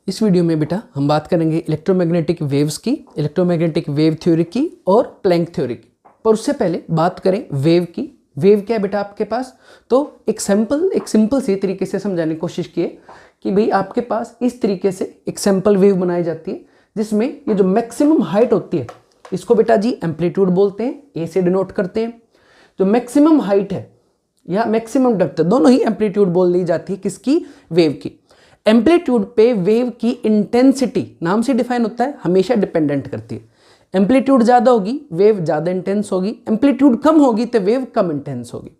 इस वीडियो में बेटा हम बात करेंगे इलेक्ट्रोमैग्नेटिक वेव्स की, इलेक्ट्रोमैग्नेटिक वेव थ्योरी की और प्लैंक थ्योरी की। पर उससे पहले बात करें वेव की। वेव क्या है बेटा आपके पास? तो एक सिंपल सी तरीके से समझाने की कोशिश किए कि भाई आपके पास इस तरीके से एक सैंपल वेव बनाई जाती है जिसमें ये जो मैक्सिमम हाइट होती है इसको बेटा जी एम्पलीट्यूड बोलते हैं, ए से डिनोट करते हैं। जो मैक्सिमम हाइट है या मैक्सिमम डेप्थ, दोनों ही एम्पलीट्यूड बोल दी जाती है किसकी? वेव की। एम्पलीट्यूड पे वेव की इंटेंसिटी नाम से डिफाइन होता है, हमेशा डिपेंडेंट करती है। एम्पलीट्यूड ज़्यादा होगी वेव ज़्यादा इंटेंस होगी, एम्पलीट्यूड कम होगी तो वेव कम इंटेंस होगी।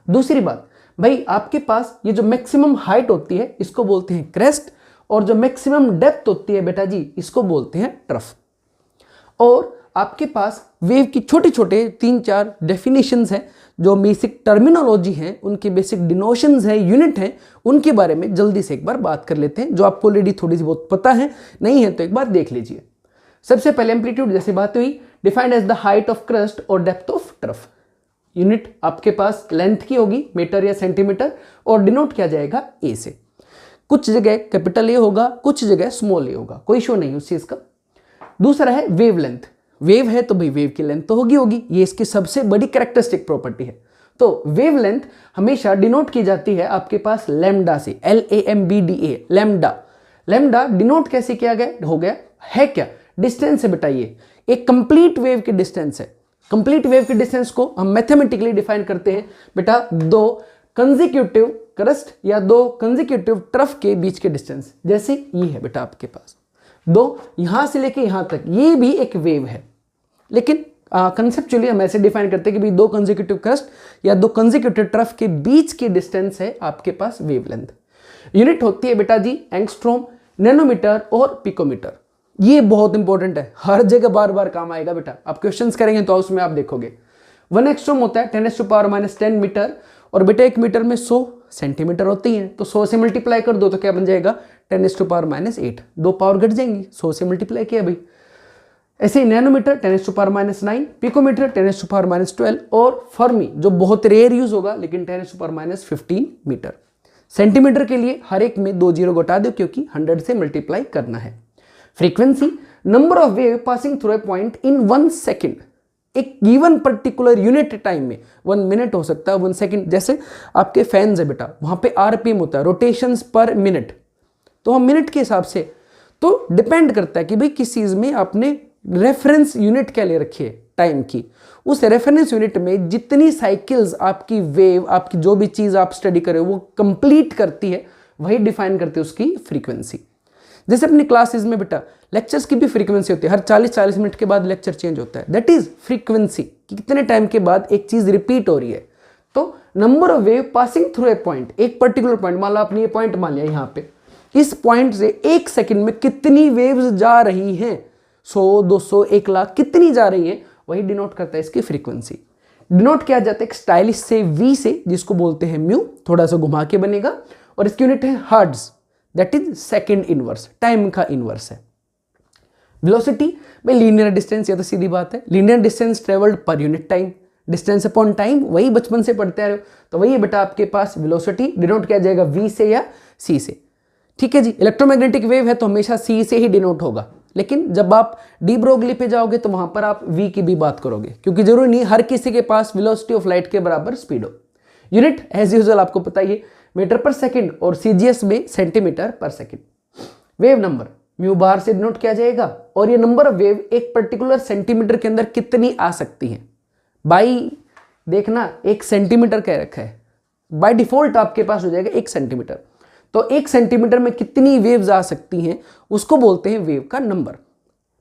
दूसरी बात भाई आपके पास ये जो मैक्सिमम हाइट होती है इसको बोलते हैं क्रेस्ट, और जो मैक्सिमम डेप्थ होती है बेटा जी इसको बोलते हैं ट्रफ। और आपके पास वेव की छोटे छोटे 3-4 डेफिनेशंस हैं, जो बेसिक टर्मिनोलॉजी हैं, उनके बेसिक डिनोशंस हैं, यूनिट हैं, उनके बारे में जल्दी से एक बार बात कर लेते हैं। जो आपको ऑलरेडी थोड़ी सी बहुत पता है, नहीं है तो एक बार देख लीजिए। सबसे पहले एम्पलीट्यूड जैसे बात हुई, defined as the height of crest और डेप्थ ऑफ ट्रफ। यूनिट आपके पास लेंथ की होगी, मीटर या सेंटीमीटर, और डिनोट किया जाएगा ए से। कुछ जगह कैपिटल ए होगा, कुछ जगह स्मॉल ए होगा, कोई इशू नहीं उस चीज का। दूसरा है वेव लेंथ। वेव है तो भाई वेव की लेंथ तो होगी, ये इसकी सबसे बड़ी कैरेक्टरिस्टिक प्रॉपर्टी है। तो वेव लेंथ हमेशा डिनोट की जाती है आपके पास लैम्डा से, LAMBDA, लैम्डा। लैम्डा डिनोट कैसे किया गया हो गया है क्या? डिस्टेंस से बताइए, एक कंप्लीट वेव की डिस्टेंस है। कंप्लीट वेव की डिस्टेंस को हम मैथमेटिकली डिफाइन करते हैं बेटा, दो कंसेक्यूटिव क्रस्ट या दो कंसेक्यूटिव ट्रफ के बीच के डिस्टेंस। जैसे ये है बेटा आपके पास दो, यहां से लेके यहां तक, ये भी एक वेव है। लेकिन कंसेप्चुअली हम ऐसे डिफाइन करते हैं कि भाई दो कंसेक्यूटिव क्रस्ट या दो कंसेक्यूटिव ट्रफ के बीच की डिस्टेंस है आपके पास वेवलेंथ। यूनिट होती है बेटा जी एंगस्ट्रॉम, नैनोमीटर और पिकोमीटर। ये बहुत इंपॉर्टेंट है, हर जगह बार बार काम आएगा बेटा। आप क्वेश्चंस करेंगे तो उसमें आप देखोगे 1 एंगस्ट्रॉम होता है 10⁻⁻10 मीटर, और बेटा एक मीटर में 100 सेंटीमीटर होती है, तो 100 से मल्टीप्लाई कर दो तो क्या बन जाएगा? 10⁻⁻8। 2 पावर घट जाएंगी, 100 से मल्टीप्लाई किया भाई। ऐसे ही नैनोमीटर 10⁻⁹, पिकोमीटर 10⁻12, और फर्मी जो बहुत रेयर यूज होगा लेकिन 10⁻15 मीटर। सेंटीमीटर के लिए हर एक में 2 जीरो घटा दो क्योंकि 100 से मल्टीप्लाई करना है। Frequency, number of wave passing through a point in 1 second, एक गिवन पर्टिकुलर यूनिट टाइम में। 1 मिनट हो सकता है, 1 सेकेंड। जैसे आपके फैंस है बेटा, वहां पे RPM होता है, रोटेशंस पर मिनट, तो हम मिनट के हिसाब से, तो डिपेंड करता है कि भाई किस चीज में आपने रेफरेंस यूनिट क्या ले रखी है टाइम की। उस रेफरेंस यूनिट में जितनी साइकिल्स आपकी वेव, आपकी जो भी चीज आप स्टडी करे वो कंप्लीट करती है, वही डिफाइन करती है उसकी फ्रीक्वेंसी। जैसे अपनी क्लासेस में बेटा लेक्चर्स की भी फ्रीक्वेंसी होती है, हर 40-40 मिनट के बाद लेक्चर चेंज होता है। दैट इज फ्रीक्वेंसी, कि कितने टाइम के बाद एक चीज रिपीट हो रही है। तो number of wave passing through a point, एक पर्टिकुलर पॉइंट, मान लो आपने ये पॉइंट मान लिया यहाँ पे, इस पॉइंट से 1 सेकंड में कितनी वेव्स जा रही हैं, 100, 200, 1 लाख, कितनी जा रही हैं, वही डिनोट करता है इसकी फ्रीक्वेंसी। डिनोट किया जाता है एक स्टाइलिश से V से, जिसको बोलते हैं म्यू, थोड़ा सा घुमा के बनेगा, और इसकी यूनिट है hertz, that is second inverse, time का इनवर्स है। वेलोसिटी में लीनियर डिस्टेंस, या तो सीधी बात है, linear distance travelled per unit time, distance upon time, वही बचपन से पढ़ते आ रहे हो, तो वही है बेटा आपके पास वेलोसिटी। डिनोट किया जाएगा V से या C से। ठीक है जी। इलेक्ट्रोमैग्नेटिक वेव है तो हमेशा C से ही डिनोट होगा, लेकिन जब आप डी ब्रोगली पे जाओगे तो वहां पर आप V की भी बात करोगे, क्योंकि जरूरी नहीं हर किसी के पास वेलोसिटी ऑफ लाइट के बराबर स्पीड हो। यूनिट एज यूजुअल आपको पता ही है, मीटर पर सेकंड, और CGS में सेंटीमीटर पर second. Wave number mu bar से डिनोट किया जाएगा, और ये नंबर ऑफ वेव एक पर्टिकुलर सेंटीमीटर के अंदर कितनी आ सकती है। बाई देखना 1 सेंटीमीटर कह रखा है, बाय डिफॉल्ट आपके पास हो जाएगा 1 सेंटीमीटर। तो 1 सेंटीमीटर में कितनी वेव्स आ सकती हैं उसको बोलते हैं वेव का नंबर।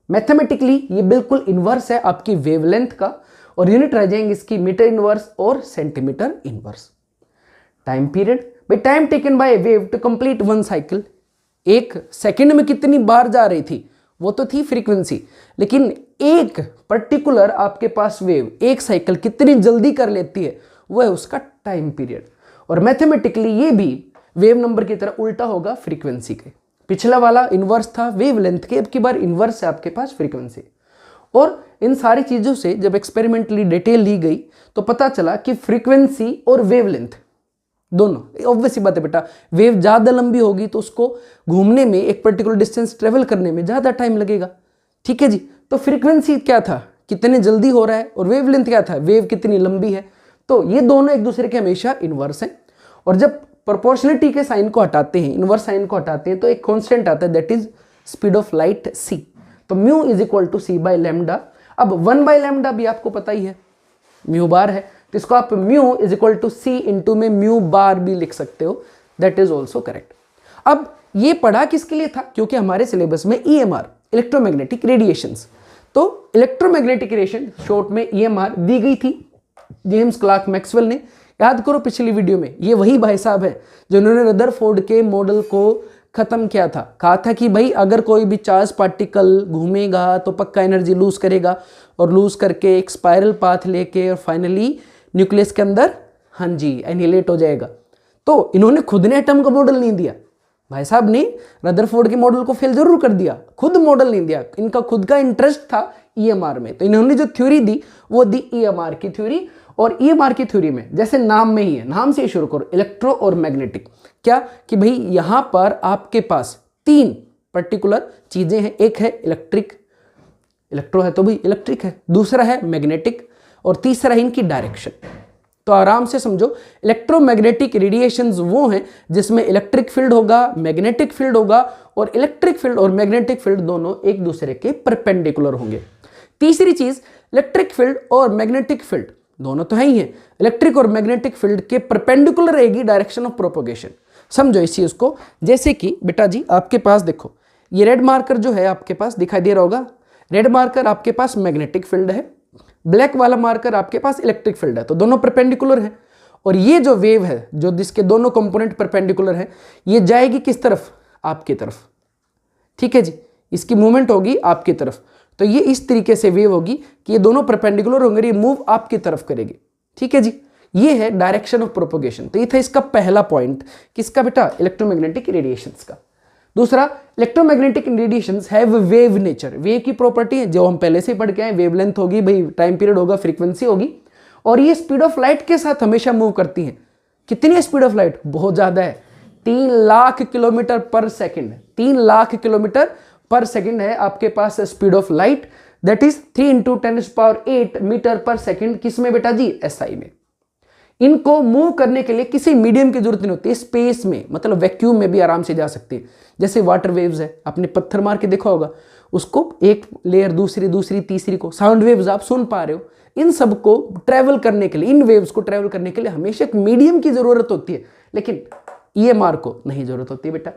मैथमेटिकली ये बिल्कुल इनवर्स है आपकी वेवलेंथ का, और यूनिट रह जाएंगे इसकी मीटर इनवर्स और सेंटीमीटर इनवर्स। टाइम पीरियड, भाई time taken by wave to complete 1 cycle, 1 second में कितनी बार जा रही थी वो तो थी फ्रीक्वेंसी, लेकिन एक पर्टिकुलर आपके पास वेव 1 साइकिल कितनी जल्दी कर लेती है वो है उसका टाइम पीरियड। और मैथमेटिकली ये भी वेव नंबर की तरह उल्टा होगा फ्रीक्वेंसी के। पिछला वाला इनवर्स था वेवलेंथ के, अब की बार इनवर्स है आपके पास फ्रीक्वेंसी। और इन सारी चीजों से जब एक्सपेरिमेंटली डिटेल ली गई तो पता चला कि फ्रीक्वेंसी और वेवलेंथ दोनों ऑब्वियस सी बात है बेटा, वेव ज़्यादा लंबी होगी तो उसको घूमने में, एक पर्टिकुलर डिस्टेंस ट्रेवल करने में ज़्यादा टाइम लगेगा। ठीक है जी। तो फ्रीक्वेंसी क्या था, कितने जल्दी हो रहा है, और वेव लेंथ क्या था, वेव कितनी लंबी है। तो ये दोनों एक दूसरे के हमेशा इन्वर्स हैं। और जब प्रोपोर्शनलिटी के साइन को हटाते हैं, इन्वर्स साइन को हटाते हैं, तो एक कॉन्स्टेंट आता है, that is speed of light c। तो mu is equal to c by lambda. अब 1 बाई लैम्डा भी आपको पता ही है, म्यू बार है, तो इसको आप mu is equal to c into में म्यू बार भी लिख सकते हो, दैट इज ऑल्सो करेक्ट। अब ये पढ़ा किसके लिए था, क्योंकि हमारे सिलेबस में EMR, इलेक्ट्रोमैग्नेटिक रेडिएशंस, तो इलेक्ट्रोमैग्नेटिक रेडिएशन शॉर्ट में EMR दी गई थी जेम्स क्लार्क मैक्सवेल ने। याद करो पिछली वीडियो में, ये वही भाई साहब है जिन्होंने रदरफोर्ड के मॉडल को खत्म किया था। कहा था कि भाई अगर कोई भी चार्ज पार्टिकल घूमेगा तो पक्का एनर्जी लूज करेगा, और लूज करके एक स्पाइरल पाथ लेके और फाइनली न्यूक्लियस के अंदर, हाँ जी, एनिहिलेट हो जाएगा। तो इन्होंने खुद ने एटम का मॉडल नहीं दिया, भाई साहब ने रदरफोर्ड के मॉडल को फेल जरूर कर दिया, खुद मॉडल नहीं दिया। इनका खुद का इंटरेस्ट था EMR में, तो इन्होंने जो थ्योरी दी वो दी EMR की थ्योरी। और EMR की थ्योरी में जैसे नाम में ही है, नाम से ही शुरू करो, इलेक्ट्रो और मैग्नेटिक, क्या कि भाई यहां पर आपके पास 3 पर्टिकुलर चीजें हैं। एक है इलेक्ट्रिक, इलेक्ट्रो है तो भाई इलेक्ट्रिक है, दूसरा है मैग्नेटिक, और तीसरा है इनकी डायरेक्शन। तो आराम से समझो, इलेक्ट्रोमैग्नेटिक रेडिएशंस वो हैं जिसमें इलेक्ट्रिक फील्ड होगा, मैग्नेटिक फील्ड होगा, और इलेक्ट्रिक फील्ड और मैग्नेटिक फील्ड दोनों एक दूसरे के परपेंडिकुलर होंगे। तीसरी चीज, इलेक्ट्रिक फील्ड और मैग्नेटिक फील्ड दोनों तो है ही है, इलेक्ट्रिक और मैग्नेटिक फील्ड के परपेंडिकुलर रहेगी डायरेक्शन ऑफ प्रोपोगेशन। समझो इस चीज को, जैसे कि बेटा जी आपके पास देखो, ये रेड मार्कर जो है आपके पास दिखाई दे रहा होगा, रेड मार्कर आपके पास मैग्नेटिक फील्ड है, ब्लैक वाला मार्कर आपके पास इलेक्ट्रिक फील्ड है, तो दोनों परपेंडिकुलर है। और ये जो वेव है, जो जिसके दोनों कंपोनेंट परपेंडिकुलर है, ये जाएगी किस तरफ, आपकी तरफ। ठीक है जी, इसकी मूवमेंट होगी आपकी तरफ। तो ये इस तरीके से वेव होगी कि ये दोनों परपेंडिकुलर होंगे, ये मूव आपकी तरफ करेगी। ठीक है जी, ये है डायरेक्शन ऑफ प्रोपोगेशन। तो ये था इसका पहला पॉइंट, किसका बेटा, इलेक्ट्रोमैग्नेटिक रेडिएशंस का। दूसरा, electromagnetic radiations have wave nature. Wave की प्रॉपर्टी है जो हम पहले से पढ़ के आए, वेवलेंथ होगी भाई, टाइम पीरियड होगा, फ्रीक्वेंसी होगी, और ये स्पीड ऑफ लाइट के साथ हमेशा मूव करती हैं। कितनी है स्पीड ऑफ लाइट, बहुत ज्यादा है, 3 lakh kilometre per second, 3 lakh kilometre per second है आपके पास speed of light, that is 3 × 10⁸ metre per second. किसमें बेटा जी, SI में। इनको मूव करने के लिए किसी मीडियम की जरूरत नहीं होती, स्पेस में, मतलब वैक्यूम में भी आराम से जा सकती है। जैसे वाटर वेव्स है, आपने पत्थर मार के देखा होगा, उसको एक लेयर दूसरी दूसरी तीसरी को, साउंड वेव्स आप सुन पा रहे हो, इन सब को ट्रेवल करने के लिए, इन वेव्स को ट्रेवल करने के लिए हमेशा एक मीडियम की जरूरत होती है, लेकिन EMR को नहीं जरूरत होती बेटा।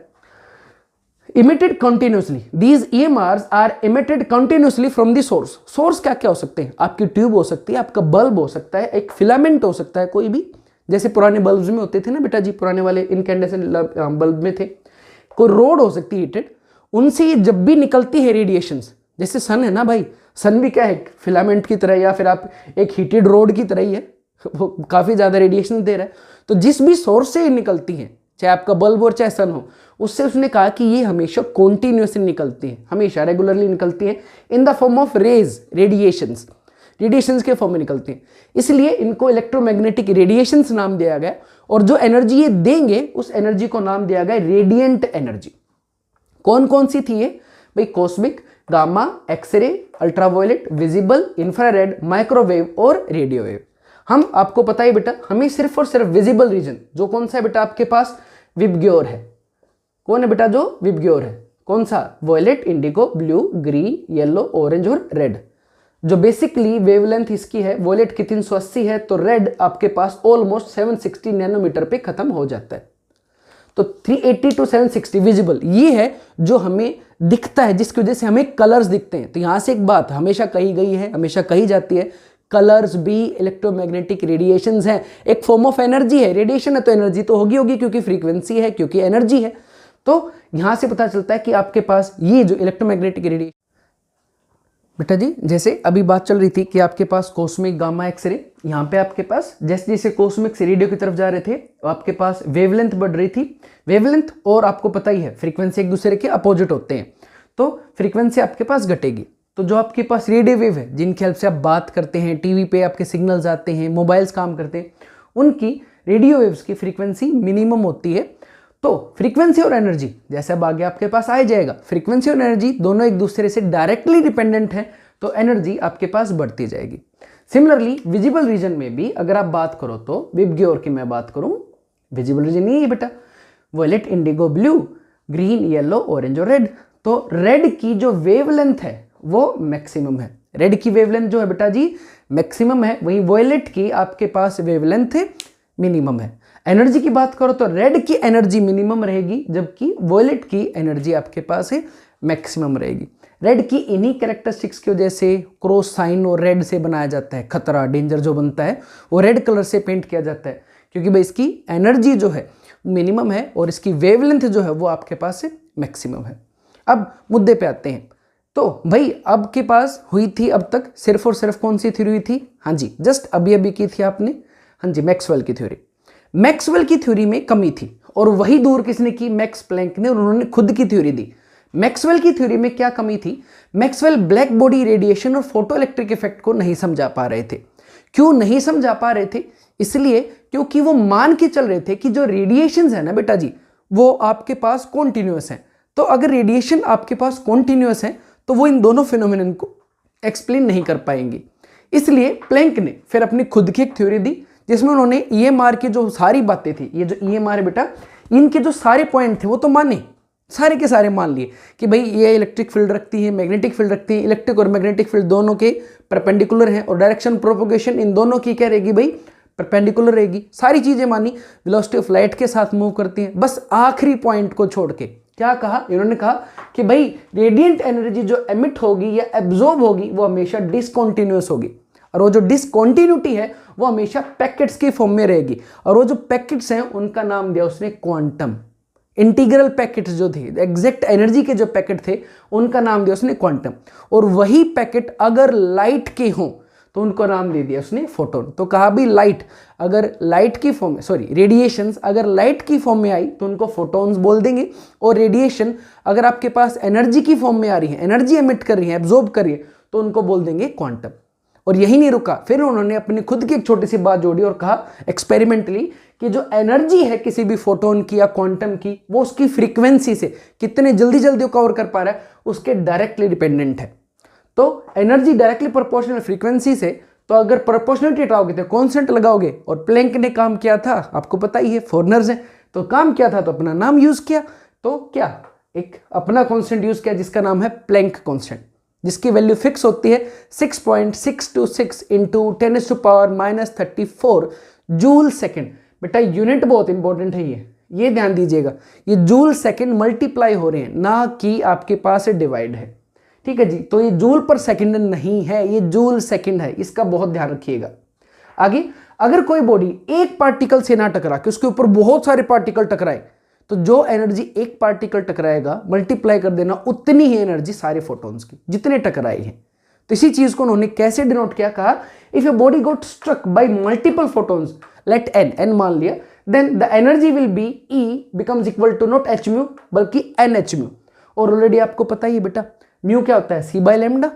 emitted continuously, these EMRs are emitted continuously from the source। Source क्या क्या हो सकते हैं, आपकी ट्यूब हो सकती है, आपका बल्ब हो सकता है, एक फिलामेंट हो सकता है कोई भी, जैसे पुराने बल्ब्स में होते थे ना बेटा जी, पुराने वाले इनकैंडेसेंट बल्ब में थे, कोई रोड हो सकती है हीटेड, उनसे जब भी निकलती है रेडिएशंस, जैसे सन है ना भाई, सन भी क्या है, फिलामेंट की तरह, या फिर आप एक हीटेड रोड की तरह ही है, वो काफी ज्यादा रेडिएशन दे रहा है। तो जिस भी सोर्स से निकलती है, चाहे आपका बल्ब और चाहे सन हो, उससे उसने कहा कि ये हमेशा कॉन्टिन्यूसली निकलती है, हमेशा रेगुलरली निकलती है, in the form of rays, radiations, radiations के फॉर्म में निकलती है, इसलिए इनको इलेक्ट्रोमैग्नेटिक रेडिएशंस नाम दिया गया। और जो एनर्जी ये देंगे उस एनर्जी को नाम दिया गया रेडिएंट एनर्जी। कौन कौन सी थी ये भाई, cosmic, gamma, x ray, ultraviolet, visible, infrared, microwave और रेडियो वेव। हम आपको पता ही बेटा, हमें सिर्फ और सिर्फ विजिबल रीजन, जो कौन सा है बेटा आपके पास, विबग्योर है। कौन है बेटा जो विबग्योर है, कौन सा, violet, indigo, blue, green, yellow, orange और रेड। जो बेसिकली वेवलेंथ इसकी है, वॉयलेट की 380 है, तो रेड आपके पास ऑलमोस्ट 760 नैनोमीटर पे खत्म हो जाता है। तो 380 to 760 विजिबल, ये है जो हमें दिखता है, जिसकी वजह से हमें कलर्स दिखते हैं। तो यहां से एक बात हमेशा कही गई है, हमेशा कही जाती है, कलर्स भी इलेक्ट्रोमैग्नेटिक रेडिएशंस हैं, एक फॉर्म ऑफ एनर्जी है। रेडिएशन है तो एनर्जी तो होगी क्योंकि फ्रीक्वेंसी है, क्योंकि एनर्जी है। तो यहां से पता चलता है कि आपके पास ये जो इलेक्ट्रोमैग्नेटिक रेडिएशन, बेटा जी जैसे अभी बात चल रही थी कि आपके पास कॉस्मिक, गामा, एक्सरे, यहाँ पे आपके पास जैसे जैसे कॉस्मिक से रेडियो की तरफ जा रहे थे, आपके पास वेवलेंथ बढ़ रही थी। वेवलेंथ और आपको पता ही है फ्रीक्वेंसी एक दूसरे के अपोजिट होते हैं, तो फ्रीक्वेंसी आपके पास घटेगी। तो जो आपके पास रेडियो वेव है, जिनकी हेल्प से आप बात करते हैं, टीवी पे आपके सिग्नल्स आते हैं, मोबाइल्स काम करते हैं, उनकी रेडियो वेव्स की फ्रीक्वेंसी मिनिमम होती है। तो फ्रीक्वेंसी और एनर्जी जैसे अब आगे आपके पास आ जाएगा, फ्रीक्वेंसी और एनर्जी दोनों एक दूसरे से डायरेक्टली डिपेंडेंट है, तो एनर्जी आपके पास बढ़ती जाएगी। सिमिलरली विजिबल रीजन में भी अगर आप बात करो तो विबग्योर की मैं बात करूं, विजिबल रीजन ये है बेटा, violet, indigo, blue, green, yellow, orange और रेड। तो रेड की जो वेवलेंथ है वो मैक्सिमम है, रेड की वेवलेंथ जो है बेटा जी मैक्सिमम है, वहीं वॉयलेट की आपके पास वेवलेंथ मिनिमम है। एनर्जी की बात करो तो रेड की एनर्जी मिनिमम रहेगी, जबकि वॉयलेट की एनर्जी आपके पास मैक्सिमम रहेगी। रेड की इन्हीं कैरेक्टरिस्टिक्स की वजह से क्रॉस साइन और रेड से बनाया जाता है, खतरा, डेंजर जो बनता है वो रेड कलर से पेंट किया जाता है, क्योंकि भाई इसकी एनर्जी जो है मिनिमम है और इसकी वेवलेंथ जो है वो आपके पास मैक्सिमम है। अब मुद्दे पे आते हैं। तो भाई अब के पास हुई थी अब तक सिर्फ और सिर्फ कौन सी थ्योरी हुई थी? हाँ जी, जस्ट अभी अभी की थी आपने, हाँ जी, मैक्सवेल की थ्योरी। मैक्सवेल की थ्योरी में कमी थी और वही दूर किसने की? मैक्स प्लैंक ने, और उन्होंने खुद की थ्योरी दी। मैक्सवेल की थ्योरी में क्या कमी थी? मैक्सवेल ब्लैक बॉडी रेडिएशन और फोटो इलेक्ट्रिक इफेक्ट को नहीं समझा पा रहे थे। क्यों नहीं समझा पा रहे थे? इसलिए क्योंकि वो मान के चल रहे थे कि जो रेडिएशंस है ना बेटा जी वो आपके पास कॉन्टिन्यूअस है। तो अगर रेडिएशन आपके पास कॉन्टिन्यूअस है तो वो इन दोनों फिनोमिनन को एक्सप्लेन नहीं कर पाएंगे। इसलिए प्लैंक ने फिर अपनी खुद की एक थ्योरी दी जिसमें उन्होंने ईएमआर की जो सारी बातें थी, ये जो ईएमआर है बेटा, इनके जो सारे पॉइंट थे वो तो माने, सारे के सारे मान लिए कि भाई ये इलेक्ट्रिक फील्ड रखती है, मैग्नेटिक फील्ड रखती है, इलेक्ट्रिक और मैग्नेटिक फील्ड दोनों के परपेंडिकुलर हैं और डायरेक्शन प्रोपोगेशन इन दोनों की क्या रहेगी भाई? परपेंडिकुलर रहेगी। सारी चीजें मानी, वेलोसिटी ऑफ लाइट के साथ मूव करती हैं। बस आखिरी पॉइंट को छोड़ के क्या कहा? इन्होंने कहा कि भाई रेडिएंट एनर्जी जो एमिट होगी या एब्जॉर्ब होगी वो हमेशा डिसकंटिन्यूअस होगी, और वो जो डिसकंटिन्यूटी है वो हमेशा पैकेट्स की फॉर्म में रहेगी, और वो जो पैकेट्स हैं उनका नाम दिया उसने क्वांटम। इंटीग्रल पैकेट्स जो थे, एग्जैक्ट एनर्जी के जो पैकेट थे उनका नाम दिया उसने क्वांटम। और वही पैकेट अगर लाइट के हों तो उनको नाम दे दिया उसने फोटोन। तो कहा भी लाइट अगर लाइट की फॉर्म में, सॉरी रेडिएशंस अगर लाइट की फॉर्म में आई तो उनको फोटोन्स बोल देंगे, और रेडिएशन अगर आपके पास एनर्जी की फॉर्म में आ रही है, एनर्जी एमिट कर रही है, एब्जॉर्ब कर रही है, तो उनको बोल देंगे क्वांटम। और यही नहीं रुका, फिर उन्होंने अपनी खुद की एक छोटी सी बात जोड़ी और कहा एक्सपेरिमेंटली कि जो एनर्जी है किसी भी फोटोन की या क्वांटम की वो उसकी फ्रीक्वेंसी से कितने जल्दी जल्दी कवर कर पा रहा है उसके डायरेक्टली डिपेंडेंट है। तो एनर्जी डायरेक्टली प्रोपोर्शनल फ्रीक्वेंसी से, तो अगर प्रोपोर्शनलिटी हटाओगे तो कांस्टेंट लगाओगे, और प्लैंक ने काम किया था आपको पता ही है, फॉरनर्स हैं तो काम किया था तो अपना नाम यूज किया, तो क्या एक अपना कांस्टेंट यूज किया जिसका नाम है प्लैंक कांस्टेंट, जिसकी वैल्यू फिक्स होती है 6.626 इंटू 10⁻⁻34 जूल सेकेंड। बेटा यूनिट बहुत इंपॉर्टेंट है, ये ध्यान दीजिएगा, ये जूल सेकेंड मल्टीप्लाई हो रहे हैं ना कि आपके पास डिवाइड है, ठीक है जी। तो ये जूल पर सेकंड नहीं है, ये जूल सेकंड है, इसका बहुत ध्यान रखिएगा। आगे अगर कोई बॉडी एक पार्टिकल से ना टकरा के उसके ऊपर बहुत सारे पार्टिकल टकराए तो जो एनर्जी एक पार्टिकल टकराएगा मल्टीप्लाई कर देना उतनी ही एनर्जी सारे फोटॉन्स की जितने टकराए हैं। तो इसी चीज को उन्होंने कैसे डिनोट किया? कहा if a body got struck by multiple photons, let n मान लिया, then the energy will be e becomes equal to not h mu बल्कि एन एच म्यू। और ऑलरेडी आपको पता ही है बेटा म्यू क्या होता है? C by lambda.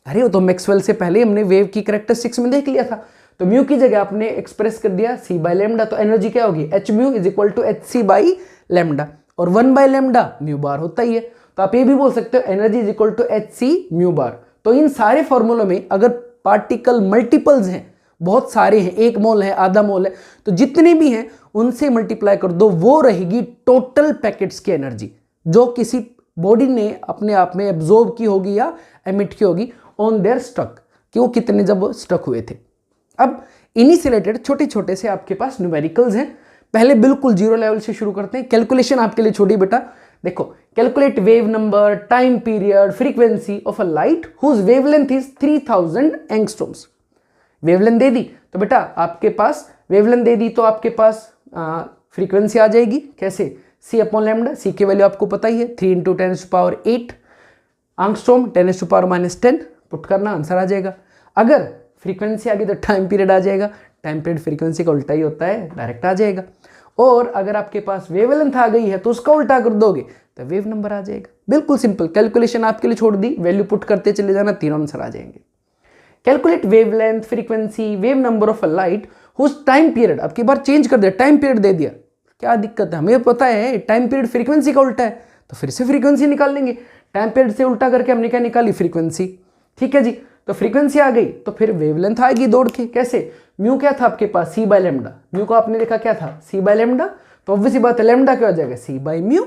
अरे वो तो मैक्सवेल से पहले हमने वेव की कैरेक्टरिस्टिक्स में देख लिया था। तो म्यू की जगह आपने एक्सप्रेस कर दिया सी बाय लैम्डा, तो एनर्जी क्या होगी? H mu is equal to h c by lambda, और 1 बाय लैम्डा म्यू बार होता ही है। तो आप ये भी बोल सकते हो energy is equal to h c mu bar. तो इन सारे फॉर्मूलों में अगर पार्टिकल मल्टीपल्स हैं, बहुत सारे हैं, 1 मोल है, आधा मोल है, तो जितने भी हैं उनसे मल्टीप्लाई कर दो, वो रहेगी टोटल पैकेट्स की एनर्जी जो किसी बॉडी ने अपने आप में एब्जॉर्ब की होगी या एमिट की होगी ऑन देयर स्ट्रक, कि वो कितने जब स्ट्रक हुए थे। अब इन्हीं से रिलेटेड छोटे छोटे से आपके पास न्यूमेरिकल्स हैं। पहले बिल्कुल जीरो लेवल से शुरू करते हैं। कैलकुलेशन आपके लिए छोटी बेटा, देखो calculate wave number, time period, frequency of a light whose wavelength is 3000 angstroms. Wavelength दे दी तो बेटा आपके पास वेवलेंथ दे दी तो आपके पास फ्रीक्वेंसी आ जाएगी। कैसे? सी अपॉन लैम्डा, सी की वैल्यू आपको पता ही है 3 इंटू 10⁸, आंगस्ट्रॉम 10⁻⁻10 पुट करना, आंसर आ जाएगा। अगर फ्रीक्वेंसी आ गई तो टाइम पीरियड आ जाएगा, टाइम पीरियड फ्रीक्वेंसी का उल्टा ही होता है, डायरेक्ट आ जाएगा। और अगर आपके पास वेवलेंथ आ गई है तो उसका उल्टा कर दोगे तो वेव नंबर आ जाएगा। बिल्कुल सिंपल, कैलकुलेशन आपके लिए छोड़ दी, वैल्यू पुट करते चले जाना, तीनों आंसर आ जाएंगे। Calculate wavelength, frequency, wave number of a light whose time period, अब की बार चेंज कर दिया, टाइम पीरियड दे दिया, क्या दिक्कत है, हमें पता है टाइम पीरियड फ्रीक्वेंसी का उल्टा है, तो फिर से फ्रीक्वेंसी निकाल लेंगे, टाइम पीरियड से उल्टा करके हमने क्या निकाली, फ्रीक्वेंसी। ठीक है जी, तो फ्रीक्वेंसी आ गई तो फिर वेवलेंथ आएगी दौड़ के, कैसे, म्यू क्या था आपके पास, सी बाय लेमडा, म्यू को आपने देखा क्या था, सी बाय लेमडा, तो ऑब्वियसली बात है लेमडा क्या हो जाएगा, सी बाय म्यू,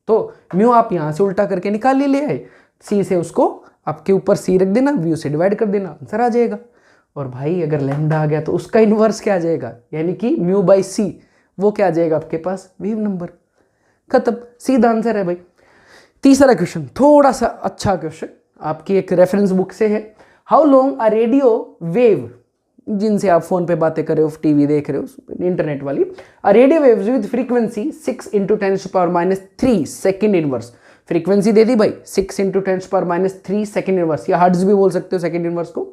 तो म्यू आप यहां से उल्टा करके निकाल ले आए, सी से उसको आपके ऊपर सी रख देना, म्यू से डिवाइड कर देना, आंसर आ जाएगा। और भाई अगर लेमडा आ गया तो उसका इनवर्स क्या आ जाएगा, यानी कि म्यू बाय सी, वो क्या आ जाएगा आपके पास, वेव नंबर, खत्म, सीधा आंसर है भाई। तीसरा क्वेश्चन थोड़ा सा अच्छा क्वेश्चन, आपकी एक रेफरेंस बुक से है। How long a radio wave, जिनसे आप फोन पे बातें कर रहे हो, टीवी देख रहे हो, इंटरनेट वाली, a radio waves with frequency 6 × 10⁻³ second inverse, frequency दे दी भाई 6 × 10⁻³ सेकंड इनवर्स, या हर्ट्ज भी बोल सकते हो सेकंड इनवर्स को,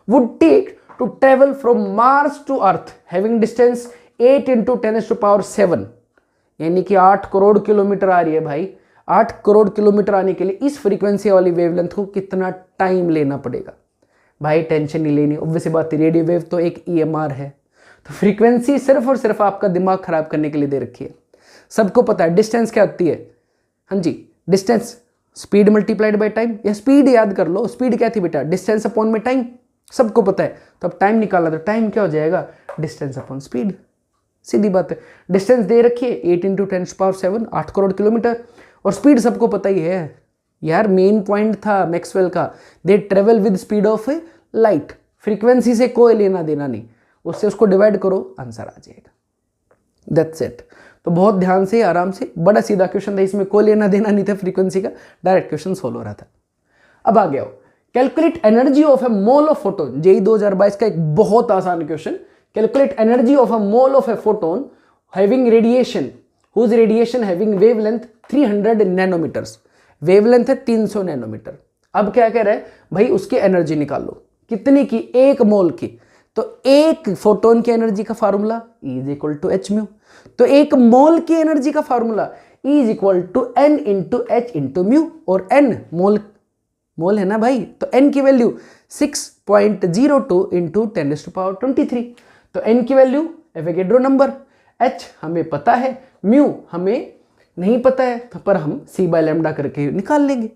would take to travel from Mars to Earth having distance 8 × 10⁻⁷, यानी कि 8 करोड़ किलोमीटर आ रही है भाई, 8 करोड़ किलोमीटर आने के लिए इस फ्रीक्वेंसी वाली वेवलेंथ को कितना टाइम लेना पड़ेगा। भाई टेंशन नहीं लेनी, ऑब्वियसली बात है, रेडियो वेव तो एक EMR है, तो फ्रीक्वेंसी सिर्फ और सिर्फ आपका दिमाग खराब करने के लिए दे रखी है। सबको पता है डिस्टेंस क्या होती है, हाँ जी, distance speed multiplied by time, या स्पीड याद कर लो, स्पीड क्या थी बेटा, डिस्टेंस अपॉन में टाइम, सबको पता है। तो अब टाइम निकाला तो टाइम क्या हो जाएगा, डिस्टेंस अपॉन स्पीड, सीधी बात है। डिस्टेंस दे रखी है 8 × 10⁻⁷, 8 करोड़ किलोमीटर, और स्पीड सबको पता ही है यार, मेन पॉइंट था मैक्सवेल का, they travel with speed of light, frequency से कोई लेना देना नहीं, उससे उसको डिवाइड करो, आंसर आ जाएगा, दैट्स इट। तो बहुत ध्यान से आराम से, बड़ा सीधा क्वेश्चन था, इसमें कोई लेना देना नहीं था फ्रीक्वेंसी का, डायरेक्ट क्वेश्चन सोल्व हो रहा था। अब आ गया हो, calculate energy of a mole of photon, JEE 2022 का एक बहुत आसान question, calculate energy of a mole of a photon having radiation whose radiation having wavelength 300 nanometres, wavelength है 300 नैनोमीटर। अब क्या कह रहा है भाई, उसकी एनर्जी निकाल लो, कितनी की, 1 मोल की, तो 1 फोटोन की एनर्जी का फार्मूला E = h म्यू, तो 1 मोल की एनर्जी का formula E = n × h × mu, और n मोल है ना भाई, तो n की वैल्यू 6.02 × 10⁻23, तो n की वैल्यू एवोगैड्रो नंबर, h हमें पता है, म्यू हमें नहीं पता है, पर हम c बाय लेमडा करके निकाल लेंगे,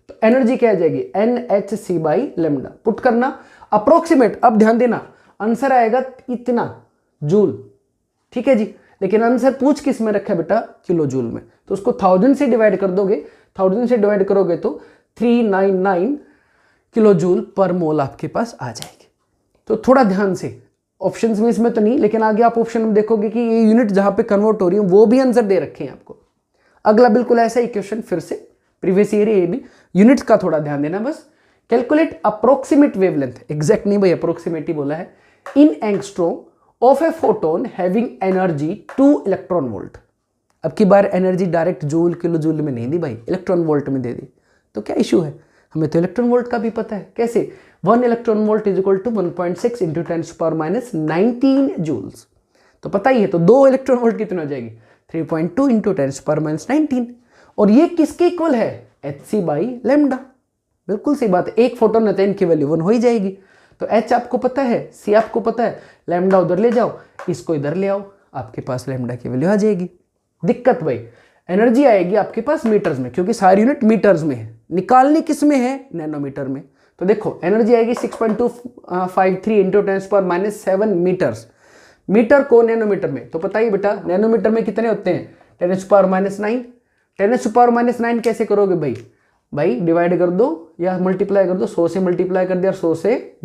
तो एनर्जी क्या आ जाएगी, NhC बाय लेमडा, पुट करना, अप्रोक्सीमेट, अब ध्यान देना, आंसर आएगा इतना जूल, ठीक है जी, लेकिन आंसर पूछ किस में रखा है बेटा, किलो जूल में, तो उसको 1000 से डिवाइड कर दोगे, 1000 से डिवाइड करोगे तो 399 किलो जूल पर मोल आपके पास आ जाएगी। तो थोड़ा ध्यान से, ऑप्शंस में इसमें तो नहीं, लेकिन आगे आप ऑप्शन में देखोगे कि ये यूनिट जहां पे कन्वर्ट हो रही है वो भी आंसर दे रखे हैं आपको। अगला बिल्कुल ऐसा ही क्वेश्चन, फिर से प्रीवियस ईयर, ये भी यूनिट्स का थोड़ा ध्यान देना बस। कैलकुलेट अप्रोक्सीमेट वेवलेंथ, एग्जैक्ट नहीं भाई, अप्रोक्सीमेट ही बोला है, in angstrom of a photon having energy 2 electron volt. अब की बार energy direct joule kilo joule में नहीं दी भाई, इलेक्ट्रॉन वोल्ट में दे दी, तो क्या इशू है, हमें तो इलेक्ट्रॉन वोल्ट का भी पता है, कैसे, 1 इलेक्ट्रॉन वोल्ट = 1.6 × 10⁻19 जूल्स, तो पता ही है, तो 2 इलेक्ट्रॉन वोल्ट कितनी हो जाएगी, 3.2 × 10⁻19, और ये किसके इक्वल है, HC बाई लेमडा, बिल्कुल सही बात है, एक फोटोन है तो इनकी वैल्यू 1 हो ही जाएगी, तो H आपको पता है, C आपको पता है, लेमडा उधर ले जाओ, इसको इधर ले आओ, आपके पास लेमडा की वैल्यू आ जाएगी। दिक्कत भाई, एनर्जी आएगी आपके पास मीटर्स में, क्योंकि सारी यूनिट मीटर्स में है, निकालनी किस में है, नैनोमीटर में, तो देखो एनर्जी आएगी 6.253 × 10⁻7 मीटर्स, मीटर को नैनोमीटर में, तो पता ही बेटा नैनोमीटर में कितने होते हैं, 10⁻9, 10⁻9 कैसे करोगे भाई डिवाइड कर दो या मल्टीप्लाई कर दो, 100 से मल्टीप्लाई कर दिया, 100 से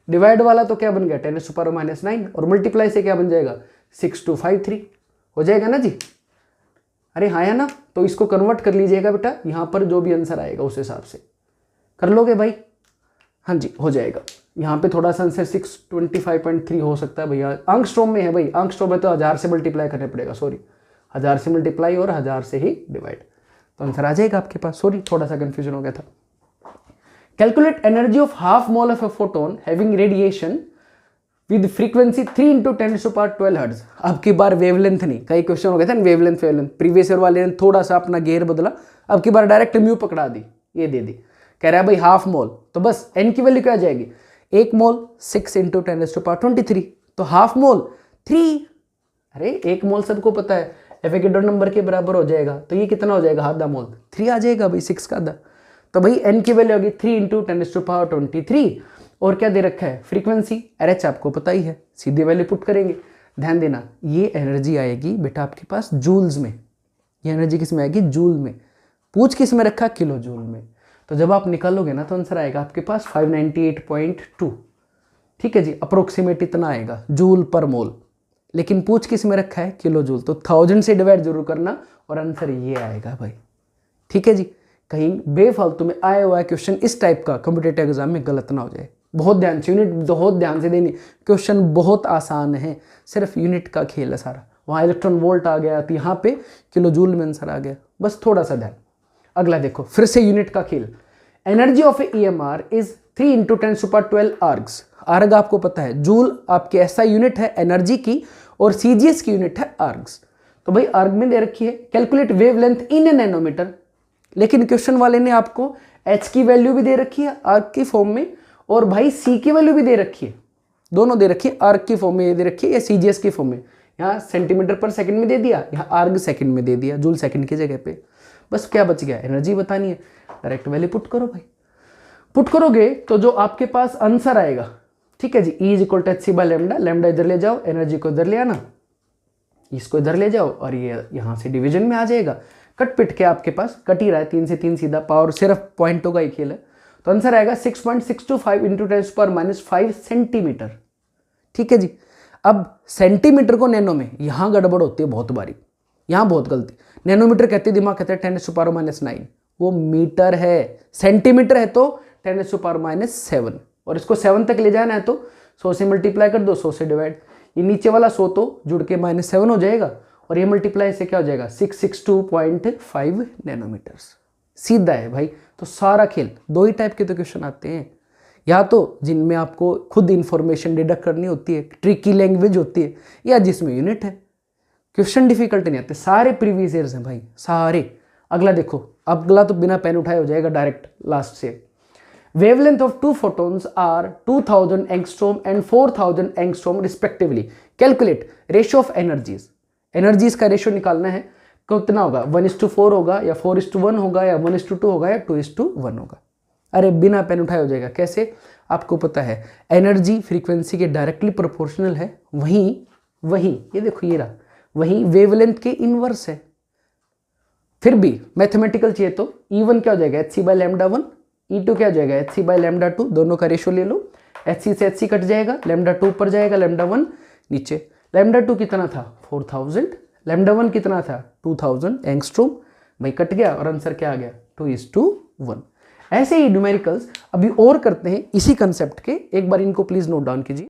डिवाइड वाला तो क्या बन गया 10⁻9, और मल्टीप्लाई से क्या बन जाएगा 6253, हो जाएगा ना जी, अरे हाँ या ना, तो इसको कन्वर्ट कर लीजिएगा बेटा, यहाँ पर जो भी आंसर आएगा उस हिसाब से कर लोगे भाई, हाँ जी हो जाएगा। यहाँ पे थोड़ा सा आंसर 625.3 हो सकता है भैया, एंगस्ट्रॉम में है भाई, एंगस्ट्रॉम में तो 1000 से मल्टीप्लाई करने पड़ेगा, सॉरी 1000 से मल्टीप्लाई और 1000 से ही डिवाइड, तो आंसर आ जाएगा आपके पास, सॉरी थोड़ा सा कंफ्यूजन हो गया था। Calculate energy of half mole of a photon having radiation with frequency 3 × 10⁻12 hertz. अब की बार वेवलेंथ नहीं, कई क्वेश्चन हो गए थे ना वेवलेंथ, प्रीवियस ईयर वाले ने थोड़ा सा अपना गेयर बदला, अब की बार डायरेक्ट म्यू पकड़ा दी, ये दे दी, कह रहा है भाई हाफ मोल, तो बस एन की वैल्यू क्या आ जाएगी, 1 मोल 6 × 10⁻23, तो हाफ मोल 3, अरे 1 मोल सबको पता है एवोगैड्रो नंबर के बराबर हो जाएगा, तो ये कितना हो जाएगा आधा मोल, 3 आ जाएगा भाई, 6 का आधा। तो भाई n की वैल्यू होगी 3 × 10⁻23। और क्या दे रखा है फ्रीक्वेंसी, RH आपको पता ही है, सीधे वैल्यू पुट करेंगे। ध्यान देना ये एनर्जी आएगी बेटा आपके पास जूल्स में, ये एनर्जी किस में आएगी, जूल में। पूछ किस में रखा, किलो जूल में। तो जब आप निकालोगे ना तो आंसर आएगा आपके पास 598.2, ठीक है जी, अप्रोक्सीमेट इतना आएगा जूल पर मोल, लेकिन पूछ किस में रखा है, किलो जूल। तो 1000 से डिवाइड जरूर करना और आंसर ये आएगा भाई, ठीक है जी। कहीं बेफालतू में आया हुआ है क्वेश्चन इस टाइप का कॉम्पिटिटिव एग्जाम में गलत ना हो जाए। बहुत ध्यान से, यूनिट बहुत ध्यान से देनी, क्वेश्चन बहुत आसान है, सिर्फ यूनिट का खेल है सारा। वहाँ इलेक्ट्रॉन वोल्ट आ गया तो यहाँ पे किलो जूल में आंसर आ गया, बस थोड़ा सा ध्यान। अगला देखो, फिर से यूनिट का खेल। Energy of A EMR is 3 × 10⁻12 args. आर्ग आपको पता है, जूल आपके ऐसा यूनिट है एनर्जी की, और CGS की यूनिट है आर्ग्स। तो भाई आर्ग में दे रखी है calculate wavelength in a nanometre, लेकिन क्वेश्चन वाले ने आपको H की वैल्यू भी दे रखी है आर्ग की फॉर्म में, और भाई C की वैल्यू भी दे रखी है, दोनों दे रखी है, आर्ग की फॉर्म में ये दे रखी है या CGS की फॉर्म में। यहाँ सेंटीमीटर पर सेकंड में दे दिया, यहाँ आर्ग सेकंड में दे दिया, जूल सेकंड की जगह पे। बस क्या बच गया, एनर्जी बतानी है, डायरेक्ट वैल्यू पुट करो भाई। पुट करोगे तो जो आपके पास आंसर आएगा, ठीक है जी, E = hc/λ, लैम्डा इधर ले जाओ, एनर्जी को इधर ले आना, इसको इधर ले जाओ, और ये यहाँ से डिवीजन में आ जाएगा। कट पिट के आपके पास कट ही रहा है, 3 से 3 सीधा, पावर सिर्फ पॉइंटों का ही खेल है। तो आंसर आएगा 6.625 × 10⁻⁵ सेंटीमीटर, ठीक है जी। अब सेंटीमीटर को नैनो में, यहाँ गड़बड़ होती है बहुत बारी, यहाँ बहुत गलती। नैनोमीटर कहते दिमाग कहते हैं 10⁻⁹, वो मीटर है, सेंटीमीटर है तो 10⁻⁷, और इसको 7 तक ले जाना है तो 100 से मल्टीप्लाई कर दो, 100 से डिवाइड, ये नीचे वाला 100 तो जुड़ के -7 हो जाएगा, और ये मल्टीप्लाई से क्या हो जाएगा 662.5 नैनोमीटर्स। सीधा है भाई। तो सारा खेल, 2 ही टाइप के तो क्वेश्चन आते हैं, या तो जिनमें आपको खुद इंफॉर्मेशन डिडक्ट करनी होती है, ट्रिकी लैंग्वेज होती है, या जिसमें यूनिट है। क्वेश्चन डिफिकल्ट नहीं आते, सारे प्रीवियस ईयर्स हैं भाई, सारे। अगला देखो, अगला तो बिना पेन उठाए हो जाएगा डायरेक्ट लास्ट से। Wavelength of 2 photons are 2000 angstrom and 4000 angstrom respectively. Calculate ratio of energies. Energies का रेशियो निकालना है, कितना होगा, 1:4 होगा या 4:1 होगा या 1:2 होगा या 2:1 होगा। अरे बिना पेन उठाए हो जाएगा। कैसे, आपको पता है एनर्जी फ्रीक्वेंसी के डायरेक्टली प्रोपोर्शनल है, वहीं ये देखो ये रहा, वहीं वेवलेंथ के इनवर्स है। फिर भी मैथमेटिकल चाहिए तो E1 क्या हो जाएगा, hc/λ1, E2 क्या हो जाएगा, hc/λ2, दोनों का रेशियो ले लो, hc से hc कट जाएगा, λ2 ऊपर जाएगा, λ1 नीचे। λ2 कितना था 4000, λ1 कितना था 2000 एंगस्ट्रॉम, भाई कट गया और आंसर क्या आ गया 2:1। ऐसे ही न्यूमेरिकल्स अभी और करते हैं इसी कंसेप्ट के, एक बार इनको प्लीज नोट डाउन कीजिए।